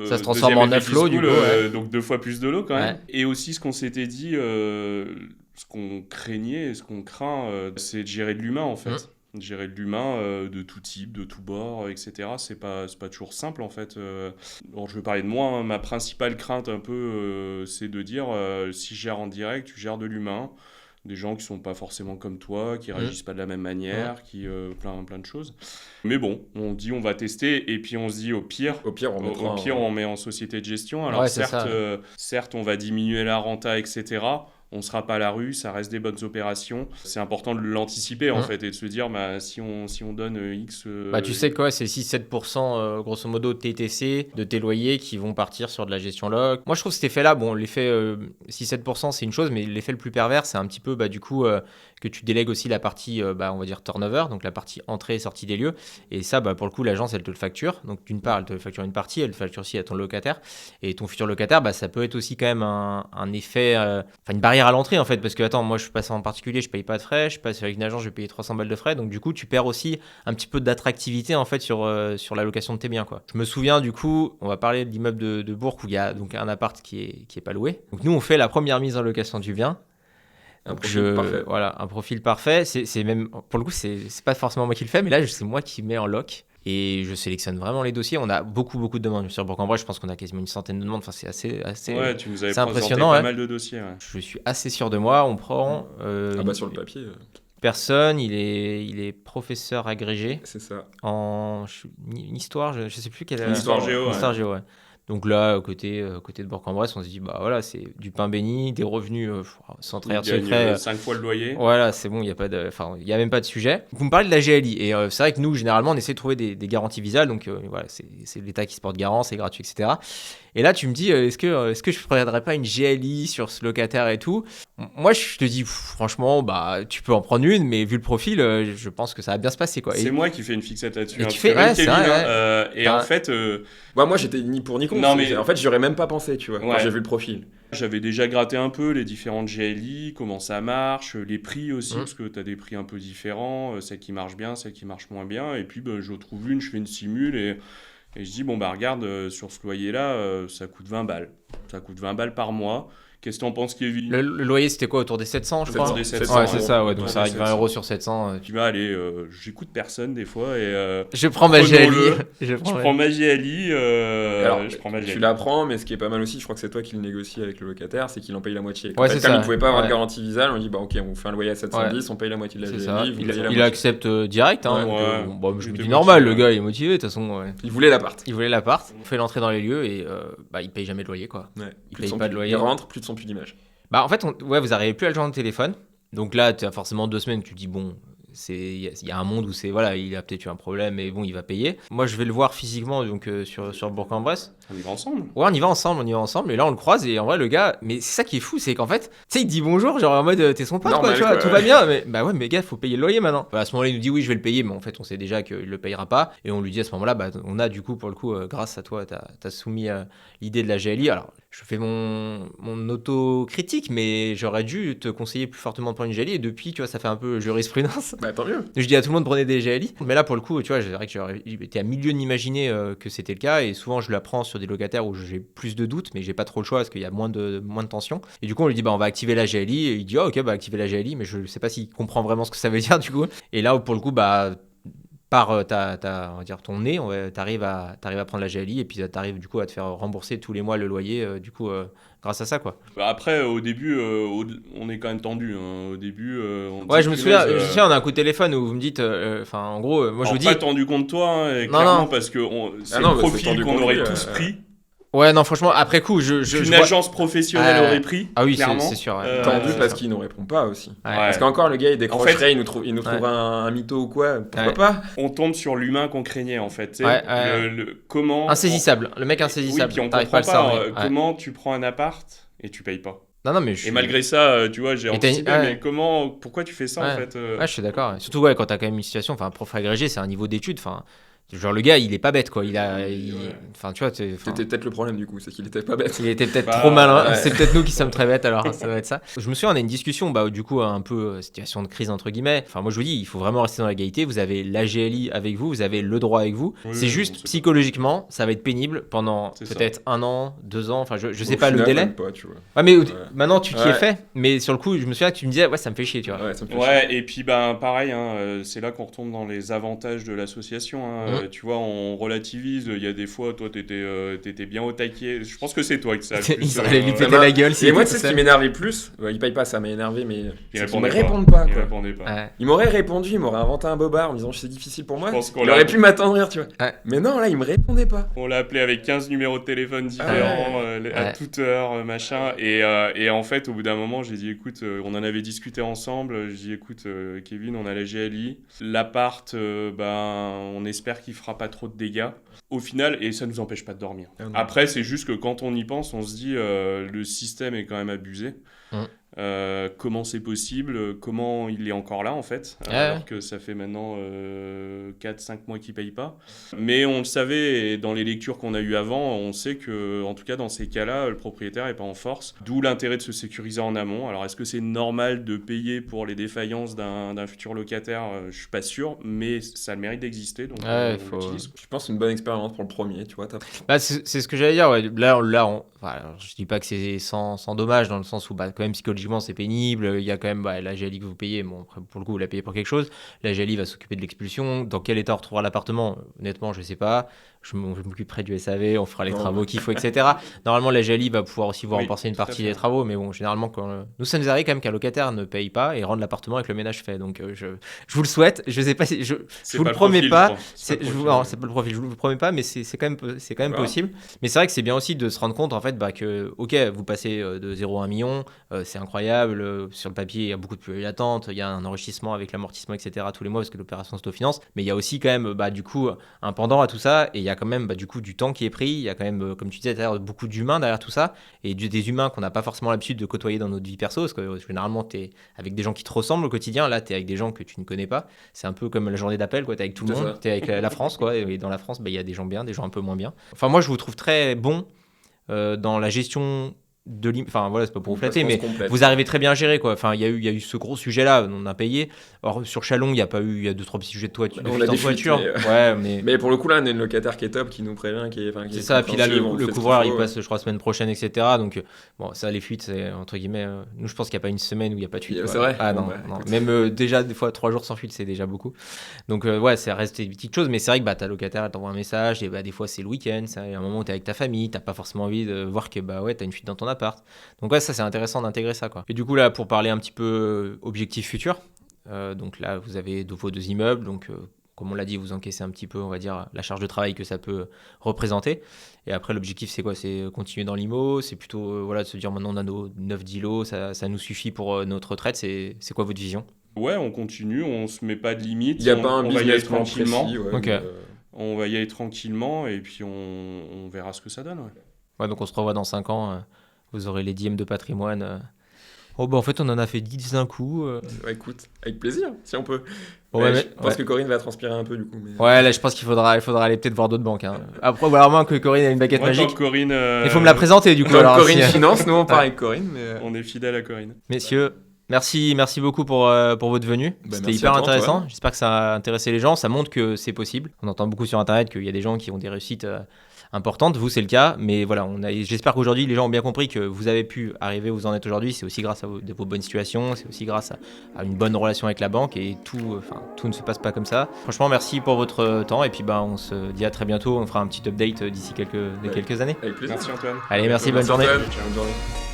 ça se transforme en 9 lots, du coup. Donc 2 fois plus de lots quand même. Et aussi, ce qu'on s'était dit, ce qu'on craignait et ce qu'on craint, c'est de gérer de l'humain en fait. Gérer de l'humain de tout type, de tout bord, etc. C'est pas toujours simple en fait. Alors, je vais parler de moi. Ma principale crainte un peu, c'est de dire si je gère en direct, tu gères de l'humain. Des gens qui sont pas forcément comme toi, qui réagissent pas de la même manière, qui plein de choses. Mais bon, on dit on va tester et puis on se dit au pire on met en société de gestion. Alors certes, on va diminuer la renta, etc. On sera pas à la rue, ça reste des bonnes opérations. C'est important de l'anticiper en fait et de se dire si on donne X... tu sais quoi, c'est 6-7% grosso modo de TTC, de tes loyers qui vont partir sur de la gestion loc. Moi je trouve cet effet-là, l'effet 6-7% c'est une chose, mais l'effet le plus pervers c'est un petit peu du coup que tu délègues aussi la partie on va dire turnover, donc la partie entrée et sortie des lieux. Et ça pour le coup l'agence elle te le facture. Donc d'une part elle te facture une partie, elle te facture aussi à ton locataire. Et ton futur locataire ça peut être aussi quand même un effet, une barrière à l'entrée en fait, parce que attends, moi je passe en particulier, je paye pas de frais, je passe avec une agence, je vais payer 300 balles de frais, donc du coup tu perds aussi un petit peu d'attractivité en fait sur la location de tes biens quoi. Je me souviens du coup, on va parler de l'immeuble de Bourg où il y a donc un appart qui est pas loué. Donc nous on fait la première mise en location du bien. Un profil parfait. C'est même pour le coup c'est pas forcément moi qui le fais, mais là c'est moi qui mets en loc. Et je sélectionne vraiment les dossiers. On a beaucoup de demandes sur Bourg-en-Bresse. Je pense qu'on a quasiment une centaine de demandes. Enfin, c'est assez ouais, tu nous avais c'est présenté impressionnant. Pas mal de dossiers. Ouais. Je suis assez sûr de moi. On prend. Sur le papier. Personne. Il est professeur agrégé. C'est ça. En histoire. Je sais plus quelle. Histoire géo. Histoire géo. Ouais. Donc là, côté de Bourg-en-Bresse, on se dit, c'est du pain béni, des revenus sans trahir de secret. 5 fois le loyer. Voilà, c'est bon, il n'y a même pas de sujet. Vous me parlez de la GLI. Et c'est vrai que nous, généralement, on essaie de trouver des garanties visales. Donc c'est l'État qui se porte garant, c'est gratuit, etc. Et là, tu me dis, est-ce que je ne prendrais pas une GLI sur ce locataire et tout ? Moi, je te dis, franchement, tu peux en prendre une, mais vu le profil, je pense que ça va bien se passer, quoi. C'est moi qui fais une fixette là-dessus. Et tu fais, c'est vrai. Et en fait... moi, j'étais ni pour ni contre. Non, mais... En fait, j'aurais même pas pensé, tu vois, quand j'ai vu le profil. J'avais déjà gratté un peu les différentes GLI, comment ça marche, les prix aussi, parce que tu as des prix un peu différents, celles qui marchent bien, celles qui marchent moins bien. Et puis, je trouve une, je fais une simule et je dis, regarde, sur ce loyer-là, ça coûte 20 balles. Ça coûte 20 balles par mois. Qu'est-ce que t'en penses, Kevin? Le loyer, c'était quoi, autour des 700, je crois? Autour des 700, Ouais, c'est ça, ouais. autour Donc ça des arrive 20 euros sur 700. Tu vas aller, j'écoute personne des fois et Je prends ma prenons-le. GLI. je prends ma GLI. Alors, je prends ma tu GLI. la prends, mais ce qui est pas mal aussi, je crois que c'est toi qui le négocie avec le locataire, c'est qu'il en paye la moitié. Ouais, En fait, c'est comme ça. il pouvait pas avoir de Ouais. garantie Visa, on dit bah ok, on vous fait un loyer à 710, on paye la moitié de la C'est GLI, ça. vous payez la Il moitié. accepte direct. Hein, Ouais. donc, Ouais. bon, je me J'étais dis normal, motivé, le gars, il est motivé. De toute façon, ouais. Il voulait l'appart. Il voulait l'appart. On fait l'entrée dans les lieux et il paye jamais de loyer, quoi. Ouais. Il Plus paye son pas de plus- loyer. Il rentre, plus de son plus d'image. Bah, en fait, vous arrivez plus à le joindre au téléphone. Donc là, tu as forcément 2 semaines, tu te dis, bon, il y a un monde où voilà, il a peut-être eu un problème, mais bon, il va payer. Moi, je vais le voir physiquement donc, sur Bourg-en-Bresse. On y va ensemble. Ouais, on y va ensemble. Et là, on le croise. Et en vrai, le gars, mais c'est ça qui est fou, c'est qu'en fait, tu sais, il dit bonjour, genre en mode, t'es son pote, quoi, Normal, tu vois, quoi, tout ouais. va bien. Mais bah ouais, mais gars, faut payer le loyer maintenant. Bah, à ce moment-là, il nous dit, oui, je vais le payer. Mais en fait, on sait déjà qu'il le payera pas. Et on lui dit à ce moment-là, bah, on a du coup, pour le coup, grâce à toi, t'as soumis l'idée de la GLI. Alors, je fais mon auto-critique, mais j'aurais dû te conseiller plus fortement de prendre une GLI. Et depuis, tu vois, ça fait un peu jurisprudence. Bah tant mieux. Je dis à tout le monde prenez des GLI, mais là pour le coup, tu vois, c'est vrai que j'aurais été à milieu d'imaginer que c'était le cas, et souvent je la prends sur des locataires où j'ai plus de doutes, mais j'ai pas trop le choix parce qu'il y a moins de tension. Et du coup, on lui dit bah on va activer la GLI, et il dit ok bah activer la GLI, mais je sais pas s'il comprend vraiment ce que ça veut dire du coup. Et là pour le coup bah par on va dire ton nez, t'arrives à prendre la GLI et puis t'arrives du coup à te faire rembourser tous les mois le loyer du coup grâce à ça quoi. Bah, après, au début, on est quand même tendu. Au début, on Ouais, dit, je me punaise, souviens, on a un coup de téléphone où vous me dites, enfin en gros, moi je alors, vous dis. pas tendu contre toi, hein, Non, clairement, non. parce que c'est non, le bah, c'est profil tendu qu'on contre aurait lui, tous pris. Ouais, non, franchement, après coup, je Qu'une vois- agence professionnelle aurait pris. Ah oui, clairement. c'est sûr. Ouais. Tendu c'est parce sûr. qu'il nous répond pas aussi. Ouais. Parce qu'encore le gars il décrocherait, En fait- il nous trouverait Ouais. un mytho ou quoi, pourquoi Ouais. pas. On tombe sur l'humain qu'on craignait, en fait. Tu sais, Ouais. comment. Insaisissable, le mec Oui, insaisissable. puis on T'arrives comprend pas à le pas cerner. Ouais. comment tu prends un appart et tu payes pas. Non, mais Et malgré ça, tu vois, j'ai Et t'as- anticipé, ouais. mais pourquoi tu fais ça, en Ouais. fait Ouais, je suis d'accord. Ouais. Surtout quand t'as quand même une situation, enfin, prof agrégé, c'est un niveau d'étude, enfin. Genre le gars, il est pas bête quoi. Enfin tu vois, C'était peut-être le problème du coup, c'est qu'il était pas bête. il était peut-être Bah, trop malin. ouais. C'est peut-être nous qui sommes très bêtes alors. Ça doit être ça. Je me souviens, on a une discussion, bah du coup un peu situation de crise entre guillemets. Enfin moi je vous dis, il faut vraiment rester dans l'égalité. Vous avez la GLI avec vous, vous avez le droit avec vous. Oui, c'est oui, juste on sait psychologiquement, ça va être pénible pendant C'est ça. peut-être 1 an, 2 ans. Enfin je sais Au pas le final, délai. même pas, tu vois. Ouais mais Ouais. maintenant tu t'y es Ouais. fait. Mais sur le coup, je me souviens que tu me disais ouais ça me fait chier tu vois. Ouais, ça me fait chier. Ouais, et puis ben pareil, hein, c'est là qu'on retombe dans les avantages de l'association. Hein. Tu vois, on relativise. Il y a des fois, toi, t'étais bien au taquet. Je pense que c'est toi qui ça. Il allait lui péter bah, la gueule. Et moi, tu sais ce qui m'énervait plus, il paye pas, ça m'a énervé, mais Il c'est qu'ils me répondait pas. répondent pas, Il quoi. répondait pas. Ouais. Il m'aurait répondu, il m'aurait inventé un bobard en me disant c'est difficile pour moi. Je pense qu'on Il l'a- aurait pu m'attendrir, tu vois. Ouais. Mais non, là, il me répondait pas. On l'a appelé avec 15 numéros de téléphone différents, à Ouais. toute heure, machin. Et en fait, au bout d'un moment, j'ai dit, écoute, on en avait discuté ensemble. J'ai dit, écoute, Kevin, on a la GLI. L'appart, on espère qu'il fera pas trop de dégâts. Au final, et ça nous empêche pas de dormir. Ah non. Après, c'est juste que quand on y pense, on se dit, le système est quand même abusé. Comment c'est possible, comment il est encore là en fait, alors que ça fait maintenant 4-5 mois qu'il paye pas. Mais on le savait, et dans les lectures qu'on a eues avant, on sait que, en tout cas dans ces cas-là, le propriétaire est pas en force, d'où l'intérêt de se sécuriser en amont. Alors est-ce que c'est normal de payer pour les défaillances d'un futur locataire? Je suis pas sûr, mais ça a le mérite d'exister, donc on l'utilise. Je pense que c'est une bonne expérience pour le premier, tu vois. Bah, c'est ce que j'allais dire. Ouais. Là enfin, je dis pas que c'est sans dommage dans le sens où bah, quand même psychologiquement c'est pénible. Il y a quand même la GLI que vous payez. Bon, après, pour le coup, vous la payez pour quelque chose. La GLI va s'occuper de l'expulsion. Dans quel état on retrouvera l'appartement? Honnêtement, je sais pas. Je m'occuperai du SAV, on fera les travaux qu'il faut, etc. Normalement, la GLI va pouvoir aussi vous rembourser une tout à partie fait. des travaux. Mais bon, généralement, nous, ça nous arrive quand même qu'un locataire ne paye pas et rende l'appartement avec le ménage fait. Donc, je vous le souhaite. Je sais pas si. Je vous le promets pas. C'est pas le profil, je vous le promets pas, mais c'est quand même possible. Mais c'est vrai que c'est bien aussi de se rendre compte en fait que ok, vous passez de 0 à 1 million, c'est incroyable. Sur le papier, il y a beaucoup de plus d'attente, il y a un enrichissement avec l'amortissement, etc. tous les mois parce que l'opération s'autofinance. Mais il y a aussi quand même du coup un pendant à tout ça et il y a quand même du coup du temps qui est pris. Il y a quand même, comme tu disais tout à l'heure, beaucoup d'humains derrière tout ça et des humains qu'on n'a pas forcément l'habitude de côtoyer dans notre vie perso parce que généralement t'es avec des gens qui te ressemblent au quotidien. Là, t'es avec des gens que tu ne connais pas. C'est un peu comme la journée d'appel, quoi. T'es avec tout le monde, t'es avec la France, quoi. Et dans la France, il y a des gens bien, des gens un peu moins bien. Enfin, moi, je vous trouve très bon dans la gestion enfin voilà, c'est pas pour vous Une flatter, mais absence complète. vous arrivez très bien à gérer, quoi. Enfin, il y a eu ce gros sujet-là, on a payé. Or, sur Chalon, il y a 2-3 petits sujets de toiture, On a des fuites, toiture. Ouais, Mais pour le coup, là, on a une locataire qui est top, qui nous prévient, qui est c'est ça, puis là, le compréhensive, on fait ce qu'il couvreur, il faut. passe, je crois, semaine prochaine, etc. Donc, bon, ça, les fuites, c'est entre guillemets. Nous, je pense qu'il n'y a pas une semaine où il n'y a pas de fuite. C'est quoi. vrai. Ah Bon, non, bah, non. écoute. Même déjà, des fois, 3 jours sans fuite, c'est déjà beaucoup. Donc, ouais, ça reste des petites choses, mais c'est vrai que ta locataire, elle t'envoie un message, et des fois, c'est le week-end, ça, il y a un moment où t'es avec ta famille, t'as pas forcément envie de voir que, ouais, t'as une fuite dans ton appart. Donc, ouais, ça, c'est intéressant d'intégrer ça, quoi. Et du coup, là, pour parler un petit peu objectif futur, donc là, vous avez vos 2 immeubles, donc. Comme on l'a dit, vous encaissez un petit peu, on va dire, la charge de travail que ça peut représenter. Et après, l'objectif, c'est quoi? C'est continuer dans l'IMO, c'est plutôt voilà, de se dire maintenant on a nos 9-10 lots, ça nous suffit pour notre retraite. C'est quoi votre vision? Ouais, on continue, on se met pas de limite. Il n'y a pas un on va y aller business plan tranquillement. précis. Ouais, Ok. mais, On va y aller tranquillement et puis on verra ce que ça donne. Ouais. Ouais, donc on se revoit dans 5 ans, vous aurez les dièmes de patrimoine. Oh, en fait, on en a fait 10 d'un coup. ouais, écoute, avec plaisir, si on peut. Ouais, Ouais, mais- je pense que Corinne va transpirer un peu, du coup. Mais... Ouais, là, je pense qu'il faudra aller peut-être voir d'autres banques. Hein. Après, voilà, à moins que Corinne ait une baguette Moi, tant magique. que Corinne, Il faut me la présenter, du coup. Comme alors, Corinne si- finance, nous on part avec Corinne. Mais... on est fidèle à Corinne. Messieurs, merci beaucoup pour votre venue. C'était merci hyper à toi, intéressant. Antoine. J'espère que ça a intéressé les gens. Ça montre que c'est possible. On entend beaucoup sur Internet qu'il y a des gens qui ont des réussites importantes. Vous, c'est le cas. Mais voilà, j'espère qu'aujourd'hui, les gens ont bien compris que vous avez pu arriver où vous en êtes aujourd'hui. C'est aussi grâce à vos bonnes situations. C'est aussi grâce à une bonne relation avec la banque. Et tout ne se passe pas comme ça. Franchement, merci pour votre temps. Et puis, on se dit à très bientôt. On fera un petit update d'ici quelques années. Avec plaisir. Merci Antoine. Allez, merci, bonne journée. Antoine. Bonne journée.